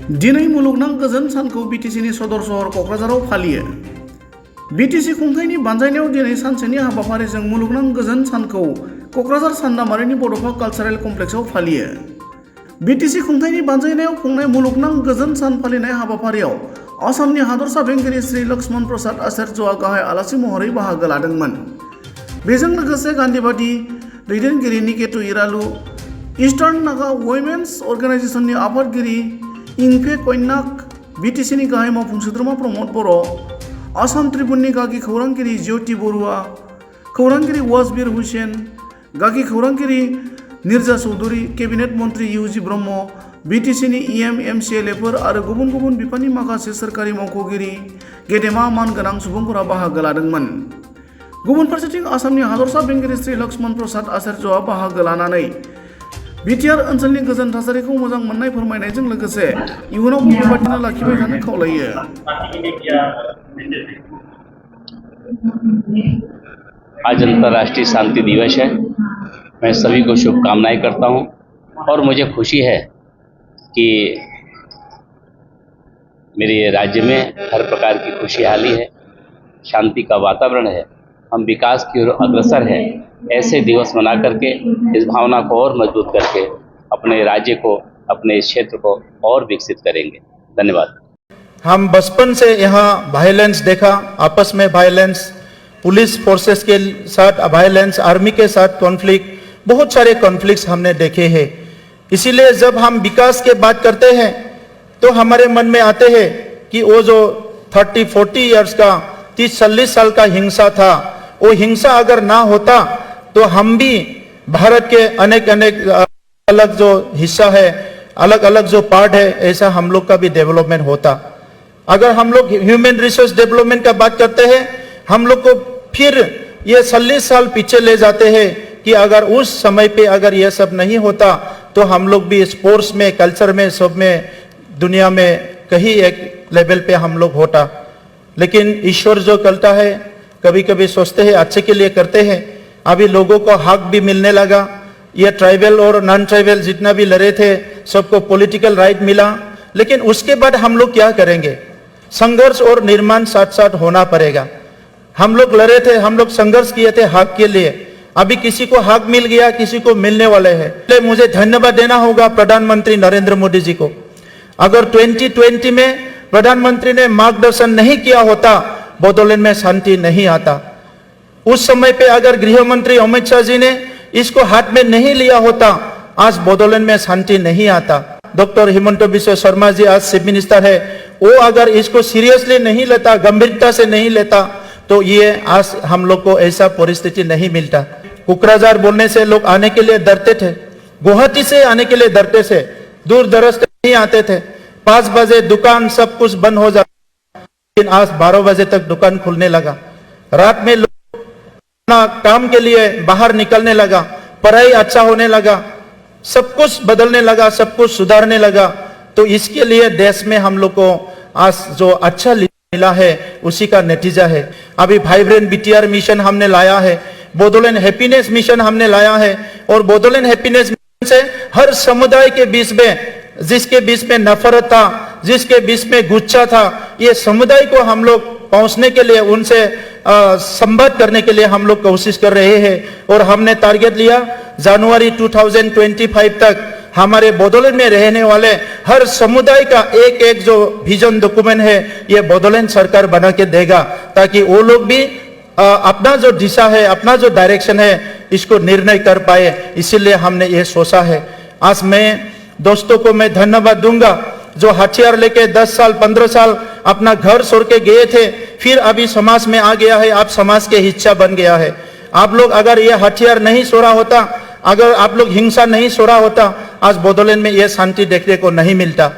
दिनै मुलुगनां गोजोन सानखौ बिटिसिनि सदर सहर क'क्राझाराव फालियो। बिटिसि खुंथायनि बानजायनायाव दिनै सानसेनि हाबाफारिजों मुलुगनां गोजोन सानखौ क'क्राझार सान्नामारिनि बड'फा कालचारेल कमप्लेक्सआव फालियो। बिटिसि खुंथायनि बानजायनायाव खुंनाय मुलुगनां गोजोन सान फालिनाय हाबाफारियाव आसामनि हादरसा बेंगिरि श्री लक्ष्मण प्रसाद आचार्यआ गाहाय आलासि महरै बाहागो लादोंमोन। बेजों लोगोसे गान्धीबादी दैदेनगिरि निकेतु इरालु, इस्टार्न नागा वुमेन्स अर्गेनाइजेशननि आफादगिरि इंफे कन्याक, बिटिसिनि गाहाय मावफुं सोद्रोमा प्रमद बर', आसाम ट्रिब्युननि गागि खौरांगिरि ज्योति बरुवा, खौरांगिरि वाजबिर हुसैन, गागि खौरांगिरि निरजा चौधुरी, केबिनेट मन्त्री इउजि ब्रह्म, बिटिसिनि इएम एमसिएलएफोर आरो गुबुन गुबुन बिफाननि माखासे सोरखारि मावख'गिरि, गेदेमा मानगोनां सुबुंफोरा बाहागो लादोंमोन। गुबुन फारसेथिं आसामनि हादरसा बेंगिरि श्री लक्ष्मण प्रसाद आचार्यआ बाहागो लानानै बिटिआर ओनसोलनि गोजोन थासारिखौ मोजां मोननाय फोरमायनायजों लोगोसे इयुनावबो बेबादिनो लाखिबाय थानो खावलायो। आज अंतर्राष्ट्रीय शांति दिवस है। मैं सभी को शुभकामनाएं करता हूं और मुझे खुशी है कि मेरे राज्य में हर प्रकार की खुशहाली है, शांति का वातावरण है, हम विकास की ओर अग्रसर हैं। ऐसे दिवस मना करके इस भावना को और मजबूत करके अपने राज्य को, अपने इस क्षेत्र को और विकसित करेंगे। धन्यवाद। हम बचपन से यहाँ वायलेंस देखा, आपस में वायलेंस, पुलिस फोर्सेस के साथ वायलेंस, आर्मी के साथ कॉन्फ्लिक्ट, बहुत सारे कॉन्फ्लिक्ट्स हमने देखे हैं। इसीलिए जब हम विकास के बात करते हैं तो हमारे मन में आते हैं कि वो जो 30-40 इयर्स का 30-40 साल का हिंसा था, वो हिंसा अगर ना होता तो हम भी भारत के अनेक अलग जो हिस्सा है, अलग अलग जो पार्ट है, ऐसा हम लोग का भी डेवलपमेंट होता। अगर हम लोग ह्यूमन रिसोर्स डेवलपमेंट का बात करते हैं, हम लोग को फिर ये 40 साल पीछे ले जाते हैं कि अगर उस समय पे अगर ये सब नहीं होता तो हम लोग भी स्पोर्ट्स में, कल्चर में, सब में, दुनिया में कहीं एक लेवल पे हम लोग होता। लेकिन ईश्वर जो करता है, कभी कभी सोचते हैं अच्छे के लिए करते हैं। अभी लोगों को हक भी मिलने लगा, ये ट्राइबल और नॉन ट्राइबल जितना भी लड़े थे सबको पॉलिटिकल राइट मिला। लेकिन उसके बाद हम लोग क्या करेंगे? संघर्ष और निर्माण साथ साथ होना पड़ेगा। हम लोग लड़े थे, हम लोग संघर्ष किए थे हक के लिए। अभी किसी को हक मिल गया, किसी को मिलने वाले हैं। इसलिए मुझे धन्यवाद देना होगा प्रधानमंत्री नरेंद्र मोदी जी को। अगर 2020 में प्रधानमंत्री ने मार्गदर्शन नहीं किया होता, बोडोलैंड में शांति नहीं आता। उस समय पे अगर गृह मंत्री अमित शाह जी ने इसको हाथ में नहीं लिया होता, आज बोडोलैंड में शांति नहीं आता। डॉक्टर हिमंत बिस्वा शर्मा जी आज चीफ मिनिस्टर है, वो अगर इसको सीरियसली नहीं लेता, गंभीरता से नहीं लेता, तो ये आज हम लोग को ऐसा परिस्थिति नहीं मिलता। कोकराझार बोलने से लोग आने के लिए डरते थे, गुवाहाटी से आने के लिए डरते थे, दूर दराज से नहीं आते थे। 5 बजे दुकान सब कुछ बंद हो जाता, लेकिन आज 12 बजे तक दुकान खुलने लगा। रात में लोग अपना काम के लिए बाहर निकलने लगा, पढ़ाई अच्छा होने लगा, सब कुछ बदलने लगा, सब कुछ सुधारने लगा। तो इसके लिए देश में हम लोग को आज जो अच्छा मिला है उसी का नतीजा है। अभी वाइब्रेंट बीटीआर मिशन हमने लाया है, बोडोलैंड हैप्पीनेस मिशन हमने लाया है, और बोडोलैंड हैप्पीनेस मिशन से हर समुदाय के बीच में, जिसके बीच में नफरत था, जिसके बीच में गुस्सा था, ये समुदाय को हम लोग पहुंचने के लिए, उनसे संवाद करने के लिए हम लोग कोशिश कर रहे हैं। और हमने टारगेट लिया जनवरी 2025 तक हमारे बोडोलैंड में रहने वाले हर समुदाय का एक जो विजन डॉक्यूमेंट है ये बोडोलैंड सरकार बना के देगा, ताकि वो लोग भी अपना जो दिशा है, अपना जो डायरेक्शन है, इसको निर्णय कर पाए। इसीलिए हमने ये सोचा है। आज मैं दोस्तों को मैं धन्यवाद दूंगा जो हथियार लेके 10 साल 15 साल अपना घर छोड़ के गए थे, फिर अभी समाज में आ गया है, आप समाज के हिस्सा बन गया है। आप लोग अगर ये हथियार नहीं छोड़ा होता, अगर आप लोग हिंसा नहीं छोड़ा होता, आज बोडोलैंड में ये शांति देखने को नहीं मिलता।